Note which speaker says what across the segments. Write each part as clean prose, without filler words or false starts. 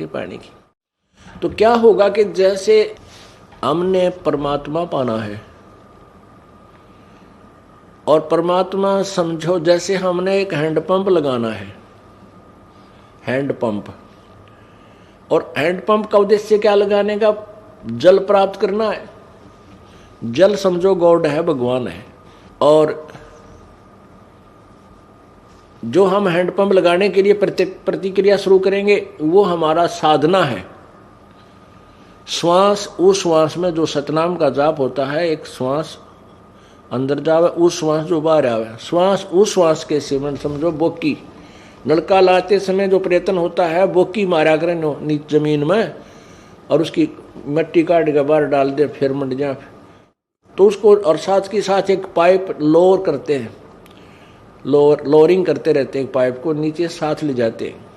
Speaker 1: की पानी की। तो क्या होगा कि जैसे हमने परमात्मा पाना है, और परमात्मा समझो जैसे हमने एक हैंडपंप लगाना है, हैंडपंप, और हैंडपंप का उद्देश्य क्या लगाने का? जल प्राप्त करना है। जल समझो गॉड है, भगवान है, और जो हम हैंडपंप लगाने के लिए प्रतिक्रिया शुरू करेंगे वो हमारा साधना है। श्वास, उस श्वास में जो सतनाम का जाप होता है, एक श्वास अंदर जावे, उस श्वास जो बाहर आवे, श्वास उस श्वास के सेवन समझो बोकी। नलका लाते समय जो प्रयत्न होता है, बोकी मारा करें नीचे जमीन में, और उसकी मिट्टी काट के बाहर डाल दे, फिर मंड जाए तो उसको, और साथ के साथ एक पाइप लोअर करते हैं, लोअरिंग करते रहते हैं, पाइप को नीचे साथ ले जाते हैं।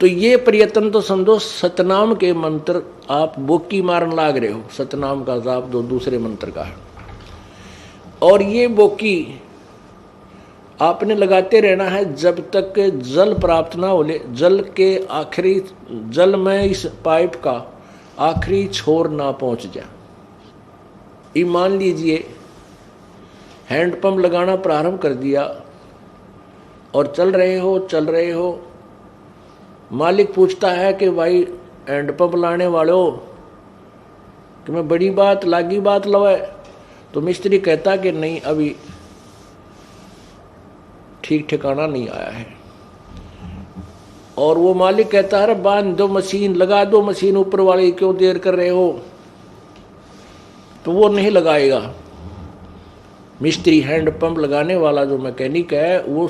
Speaker 1: तो ये प्रयत्न तो समझो सतनाम के मंत्र आप बोकी मारन लाग रहे हो, सतनाम का जाप जो दूसरे मंत्र का है, और ये बोकी आपने लगाते रहना है जब तक जल प्राप्त ना हो ले, जल के आखिरी, जल में इस पाइप का आखिरी छोर ना पहुंच जाए। ये मान लीजिए हैंडपंप लगाना प्रारंभ कर दिया और चल रहे हो, मालिक पूछता है कि भाई हैंडपंप लाने वालों कि मैं बड़ी बात लागी बात लवाए, तो मिस्त्री कहता कि नहीं अभी ठीक ठिकाना नहीं आया है, और वो मालिक कहता है बांध दो मशीन, लगा दो मशीन, ऊपर वाले क्यों देर कर रहे हो, तो वो नहीं लगाएगा। मिस्त्री, हैंडपंप लगाने वाला जो मैकेनिक है, वो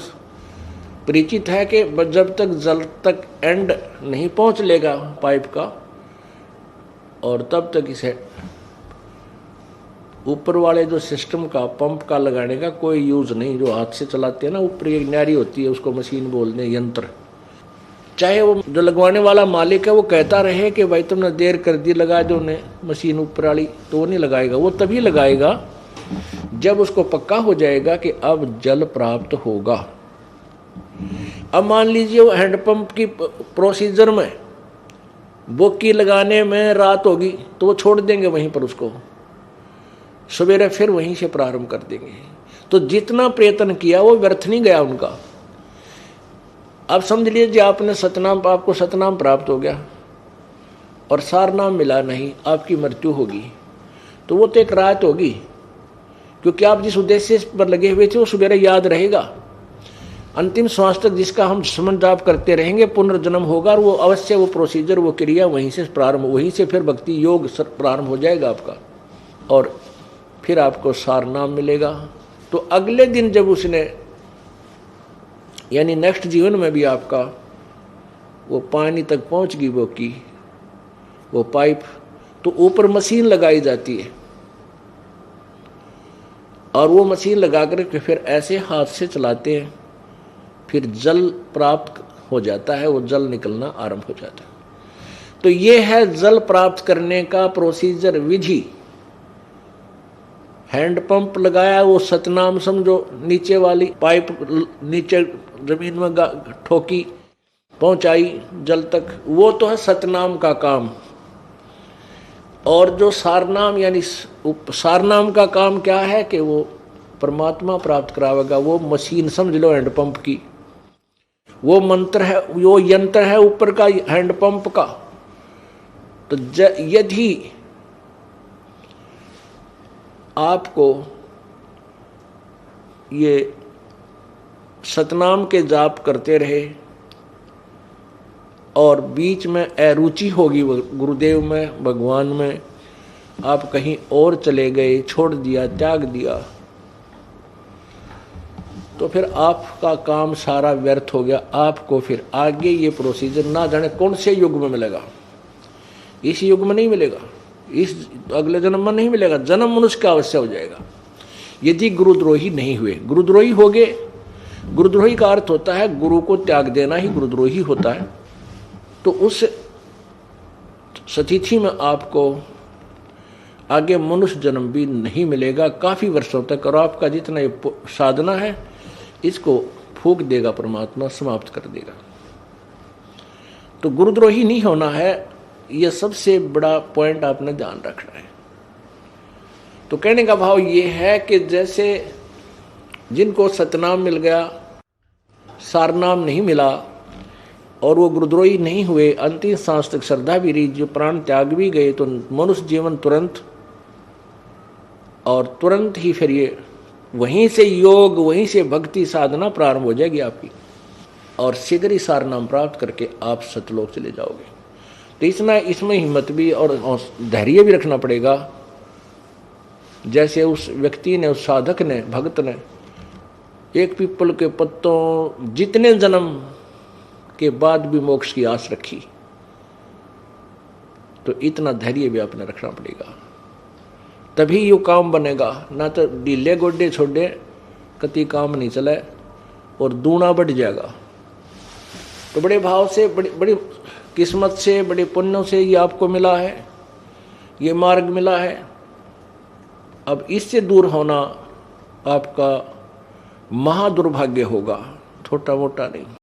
Speaker 1: परिचित है कि जब तक जल तक एंड नहीं पहुंच लेगा पाइप का, और तब तक इसे ऊपर वाले जो सिस्टम का, पंप का लगाने का कोई यूज नहीं। जो हाथ से चलाते हैं ना, ऊपर एक न्यारी होती है, उसको मशीन बोलते हैं, यंत्र। चाहे वो जो लगवाने वाला मालिक है वो कहता रहे कि भाई तुमने देर कर दी, लगा दो ने मशीन ऊपर वाली, तो वो नहीं लगाएगा। वो तभी लगाएगा जब उसको पक्का हो जाएगा कि अब जल प्राप्त होगा। अब मान लीजिए वो हैंडपंप की प्रोसीजर में बोकी लगाने में रात होगी, तो वो छोड़ देंगे वहीं पर, उसको सवेरे फिर वहीं से प्रारंभ कर देंगे। तो जितना प्रयत्न किया वो व्यर्थ नहीं गया उनका। अब समझ लीजिए आपने सतनाम, आपको सतनाम प्राप्त हो गया और सार नाम मिला नहीं, आपकी मृत्यु होगी, तो वो तो एक रात होगी, क्योंकि आप जिस उद्देश्य पर लगे हुए थे वो सवेरे याद रहेगा। अंतिम श्वास तक जिसका हम स्मरण जाप करते रहेंगे, पुनर्जन्म होगा, और वो अवश्य वो प्रोसीजर, वो क्रिया वहीं से प्रारंभ, वहीं से फिर भक्ति योग प्रारंभ हो जाएगा आपका, और फिर आपको सार नाम मिलेगा। तो अगले दिन जब उसने, यानी नेक्स्ट जीवन में भी आपका वो पानी तक पहुंच गई बोकी, वो पाइप, तो ऊपर मशीन लगाई जाती है, और वो मशीन लगा कर फिर ऐसे हाथ से चलाते हैं, फिर जल प्राप्त हो जाता है, वो जल निकलना आरंभ हो जाता है। तो ये है जल प्राप्त करने का प्रोसीजर, विधि। हैंडपंप लगाया, वो सतनाम समझो, नीचे वाली पाइप नीचे जमीन में ठोकी, पहुंचाई जल तक, वो तो है सतनाम का काम। और जो सारनाम, यानी सारनाम का काम क्या है कि वो परमात्मा प्राप्त करावेगा। वो मशीन समझ लो हैंडपंप की, वो मंत्र है, वो यंत्र है ऊपर का हैंडपंप का। तो यदि आपको ये सतनाम के जाप करते रहे और बीच में अरुचि होगी गुरुदेव में, भगवान में, आप कहीं और चले गए, छोड़ दिया, त्याग दिया, तो फिर आपका काम सारा व्यर्थ हो गया। आपको फिर आगे ये प्रोसीजर ना जाने कौन से युग में मिलेगा, इस युग में नहीं मिलेगा, इस अगले जन्म में नहीं मिलेगा, जन्म मनुष्य का अवश्य हो जाएगा यदि गुरुद्रोही नहीं हुए। गुरुद्रोही हो गए, गुरुद्रोही का अर्थ होता है गुरु को त्याग देना ही गुरुद्रोही होता है। तो उस स्थिति में आपको आगे मनुष्य जन्म भी नहीं मिलेगा काफी वर्षों तक, और आपका जितना ये साधना है इसको फूंक देगा परमात्मा, समाप्त कर देगा। तो गुरुद्रोही नहीं होना है, यह सबसे बड़ा पॉइंट आपने ध्यान रखना है। तो कहने का भाव ये है कि जैसे जिनको सतनाम मिल गया, सारनाम नहीं मिला और वो गुरुद्रोही नहीं हुए, अंतिम सांस तक श्रद्धा भी रही, जो प्राण त्याग भी गए, तो मनुष्य जीवन तुरंत और तुरंत ही फिर ये वहीं से योग, वहीं से भक्ति साधना प्रारंभ हो जाएगी आपकी, और शीघ्र ही सारनाम प्राप्त करके आप सतलोक चले जाओगे। तो इसमें हिम्मत भी और धैर्य भी रखना पड़ेगा। जैसे उस व्यक्ति ने, उस साधक ने, भक्त ने एक पीपल के पत्तों जितने जन्म के बाद भी मोक्ष की आस रखी, तो इतना धैर्य भी आपने रखना पड़ेगा, तभी यो काम बनेगा। ना तो ढीले गोडे छोड़े कति काम नहीं चले और दूना बढ़ जाएगा। तो बड़े भाव से, बड़ी किस्मत से, बड़े पुण्यों से ये आपको मिला है, ये मार्ग मिला है। अब इससे दूर होना आपका महादुर्भाग्य होगा, छोटा मोटा नहीं।